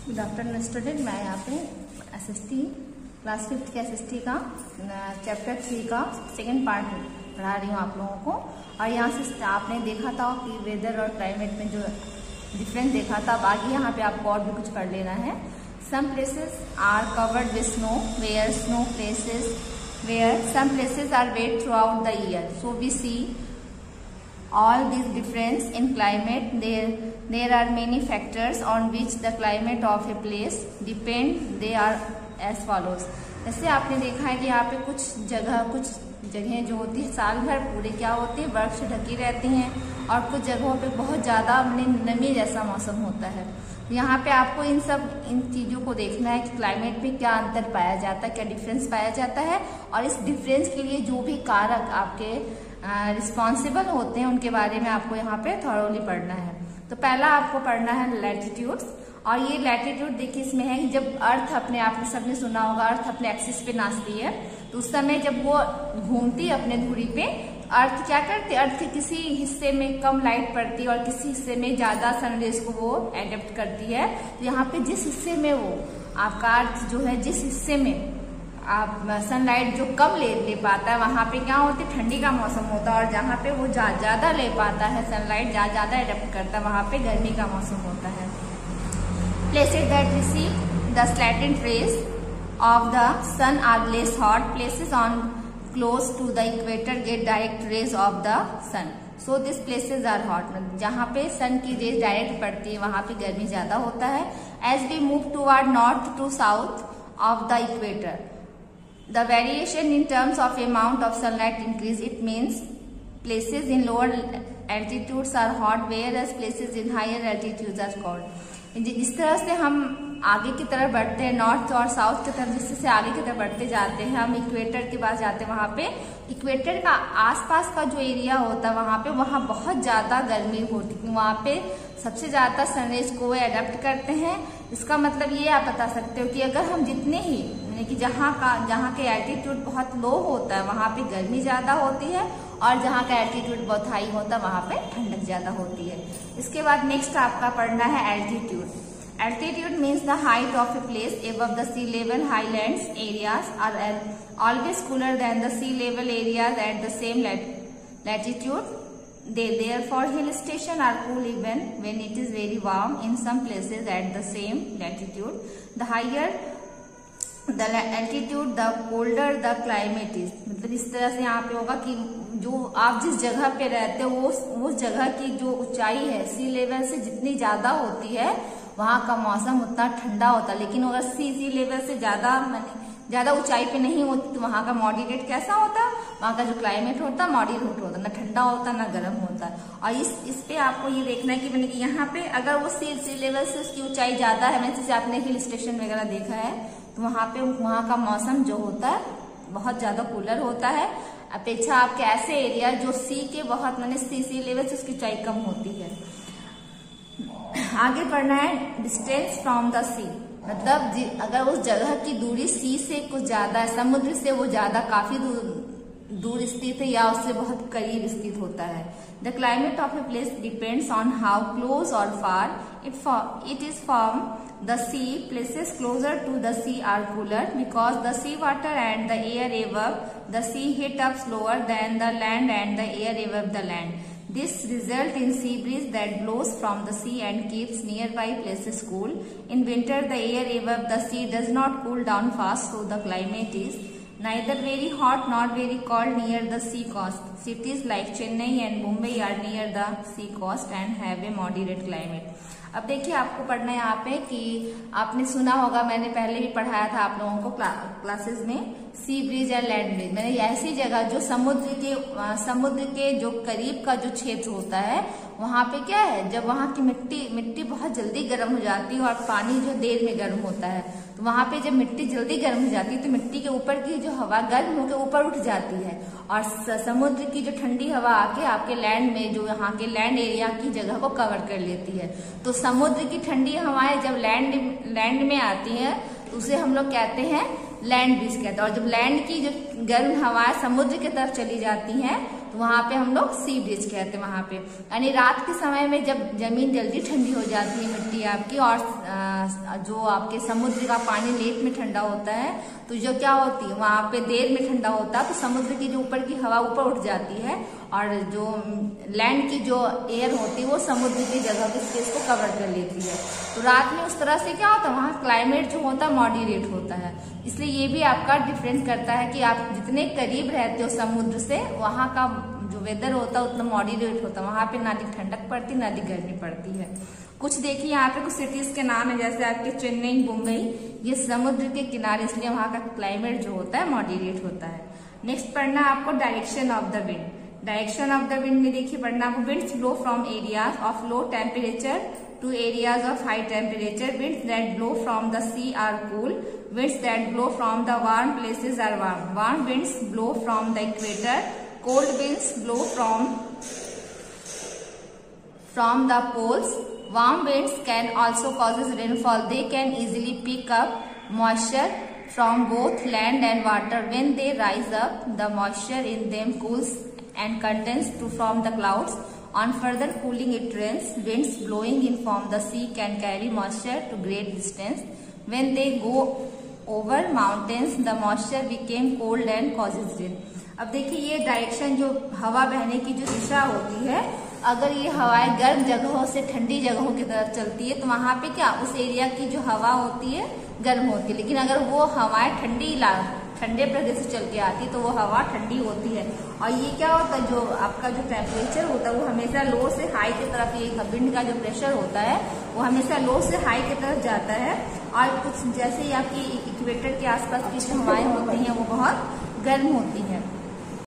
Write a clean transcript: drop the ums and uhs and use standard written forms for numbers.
Good afternoon student. मैं यहाँ पे एसएसटी क्लास 5 के एसएसटी का चैप्टर 3 का सेकंड पार्ट पढ़ा रही हूँ आप लोगों को। और यहाँ से आपने देखा था कि वेदर और क्लाइमेट में जो डिफरेंस देखा था, अब आगे यहाँ पे आपको और भी कुछ पढ़ लेना है। Some places are covered with snow where snow places where some places are wet throughout the year. So we see all these difference in climate. There are many factors on which the climate of a place depend. They are as follows. जैसे आपने देखा है कि यहाँ पे कुछ जगह जो होती है साल भर पूरे क्या होती है, बर्फ से ढकी रहती हैं, और कुछ जगहों पे बहुत ज्यादा नमी जैसा मौसम होता है। यहाँ पे आपको इन चीजों को देखना है कि क्लाइमेट में क्या अंतर पाया जाता है, क्या डिफरेंस पाया जाता है, और इस डिफरेंस के लिए जो भी कारक आपके रिस्पॉन्सिबल होते हैं उनके बारे में आपको यहाँ पे थॉरोली पढ़ना है। तो पहला आपको पढ़ना है लैटिट्यूड्स। और ये लैटिट्यूड देखिए इसमें है कि जब अर्थ अपने, आपने सबने सुना होगा अर्थ अपने एक्सिस पे नाचती है, तो उस समय जब वो घूमती है अपने धुरी पे, अर्थ क्या करती है, अर्थ के किसी हिस्से में कम लाइट पड़ती है और किसी हिस्से में ज्यादा सनरेज को वो एडेप्ट करती है। तो यहाँ पे जिस हिस्से में वो आपका अर्थ जो है, जिस हिस्से में आप सनलाइट जो कम ले पाता है, वहां पे क्या होती है, ठंडी का मौसम होता है। और जहाँ पे वो ज्यादा ले पाता है सनलाइट, ज्यादा एडेप्ट करता है, वहां पे गर्मी का मौसम होता है। Places that receive the slanted rays of the sun are less hot. Places on close to the equator get direct rays of the sun. So this places are hot. जहाँ पे सन की रेज डायरेक्ट पड़ती है वहां पे गर्मी ज्यादा होता है। As we move toward north to south of the equator, the variation in terms of amount of sunlight increase. It means places in lower altitudes are hot whereas places in higher altitudes are cold. जिस तरह से हम आगे की तरफ बढ़ते हैं, north और साउथ की तरफ जिससे आगे की तरफ बढ़ते जाते हैं, हम इक्वेटर के पास जाते हैं, वहां पे इक्वेटर का आसपास का जो एरिया होता है वहां बहुत ज्यादा गर्मी होती है, वहां पे सबसे ज्यादा सनरेज को वो एडेप्ट करते हैं। इसका मतलब ये आप बता सकते हो कि अगर हम जितने ही यानी कि जहाँ के एल्टीट्यूड बहुत लो होता है वहां पे गर्मी ज्यादा होती है, और जहाँ का एल्टीट्यूड बहुत हाई होता है वहां पे ठंडक ज्यादा होती है। इसके बाद नेक्स्ट आपका पढ़ना है altitude. Altitude means the height of a place above the sea level. Highlands areas are always cooler than the sea level areas at the same latitude. Therefore, hill stations are cool even when it is very warm in some places at the same latitude. The higher the altitude, the colder the climate is. मतलब इस तरह से यहाँ पे होगा कि जो आप जिस जगह पे रहते हो उस जगह की जो ऊंचाई है सी लेवल से जितनी ज्यादा होती है वहां का मौसम उतना ठंडा होता है। लेकिन अगर सी लेवल से ज्यादा ऊंचाई पे नहीं होती तो वहां का मॉडरेट कैसा होता, वहां का जो क्लाइमेट होता मॉडरेट होता, ना ठंडा होता ना गर्म होता। और इस पे आपको ये देखना है कि मैंने यहाँ पे अगर वो सी लेवल से उसकी ऊंचाई ज्यादा है, जैसे आपने हिल स्टेशन वगैरह देखा है, तो वहां का मौसम जो होता है बहुत ज्यादा कूलर होता है अपेक्षा आपके ऐसे एरिया जो सी के बहुत सी लेवल से उसकी ऊंचाई कम होती है। आगे पढ़ना है डिस्टेंस फ्रॉम द सी। मतलब अगर उस जगह की दूरी सी से कुछ ज्यादा है, समुद्र से वो ज्यादा काफी दूर स्थित है या उससे बहुत करीब स्थित होता है। The climate of a place depends on how close or far it is from the sea. Places closer to the sea are cooler because the sea water and the air above the sea heat up slower than the land and the air above the land. This result in sea breeze that blows from the sea and keeps nearby places cool. In winter, the air above the sea does not cool down fast, so the climate is neither very hot nor very cold near the sea coast. Cities like Chennai and Mumbai are near the sea coast and have a moderate climate. अब देखिए आपको पढ़ना है यहाँ पे कि आपने सुना होगा, मैंने पहले भी पढ़ाया था आप लोगों को क्लासेस में, सी ब्रिज या लैंड ब्रिज। मैंने ऐसी जगह जो समुद्र के जो करीब का जो क्षेत्र होता है वहां पे क्या है, जब वहां की मिट्टी बहुत जल्दी गर्म हो जाती है और पानी जो देर में गर्म होता है, तो वहां पे जब मिट्टी जल्दी गर्म हो जाती है तो मिट्टी के ऊपर की जो हवा गर्म होकर ऊपर उठ जाती है, और समुद्र की जो ठंडी हवा आके आपके लैंड में जो यहाँ के लैंड एरिया की जगह को कवर कर लेती है। तो समुद्र की ठंडी हवाएं जब लैंड में आती है तो उसे हम लोग कहते हैं लैंड ब्रिज कहते हैं। और जब लैंड की जो गर्म हवाएं समुद्र की तरफ चली जाती हैं तो वहां पे हम लोग सी ब्रिज कहते हैं वहां पे। यानी रात के समय में जब जमीन जल्दी ठंडी हो जाती है मिट्टी आपकी, और जो आपके समुद्र का पानी लेट में ठंडा होता है, तो जो क्या होती है वहां पे देर में ठंडा होता है, तो समुद्र की जो ऊपर की हवा ऊपर उठ जाती है, और जो लैंड की जो एयर होती है वो समुद्र की जगह के स्पेस को कवर कर लेती है। तो रात में उस तरह से क्या होता है, वहाँ क्लाइमेट जो होता है मॉडरेट होता है। इसलिए ये भी आपका डिफरेंस करता है कि आप जितने करीब रहते हो समुद्र से, वहाँ का जो वेदर होता है उतना मॉडरेट होता है, वहाँ पे ना अधिक ठंडक पड़ती ना अधिक गर्मी पड़ती है। कुछ देखिए यहाँ पे कुछ सिटीज के नाम है, जैसे आपके चेन्नई, मुंबई, ये समुद्र के किनारे, इसलिए वहाँ का क्लाइमेट जो होता है मॉडरेट होता है। नेक्स्ट पढ़ना आपको direction of the wind. Direction of the wind में देखिए पढ़ना आपको, winds blow from areas of low temperature to areas of high temperature, winds that blow from the sea are cool, winds that blow from the warm places are warm, warm winds blow from the equator, cold winds blow from the poles, warm winds can also causes rainfall, they can easily pick up moisture from both land and water, when they rise up the moisture in them cools and condenses from the clouds. On further cooling it rains, winds blowing in from the sea can carry moisture to great distance. When they go over mountains, the moisture became cold and causes rain. अब देखिए ये direction, जो हवा बहने की जो दिशा होती है, अगर ये हवाएं गर्म जगहों से ठंडी जगहों की तरफ चलती है, तो वहां पे क्या उस एरिया की जो हवा होती है गर्म होती है, लेकिन अगर वो हवाएं ठंडे प्रदेश से चल के आती है तो वो हवा ठंडी होती है। और ये क्या होता है, जो आपका जो टेम्परेचर होता है वो हमेशा लो से हाई की तरफ, ये विंड का जो प्रेशर होता है वो हमेशा लो से हाई की तरफ जाता है, और कुछ जैसे ही आपकी इक्वेटर के आसपास की जो हवाएं होती हैं वो बहुत गर्म होती हैं।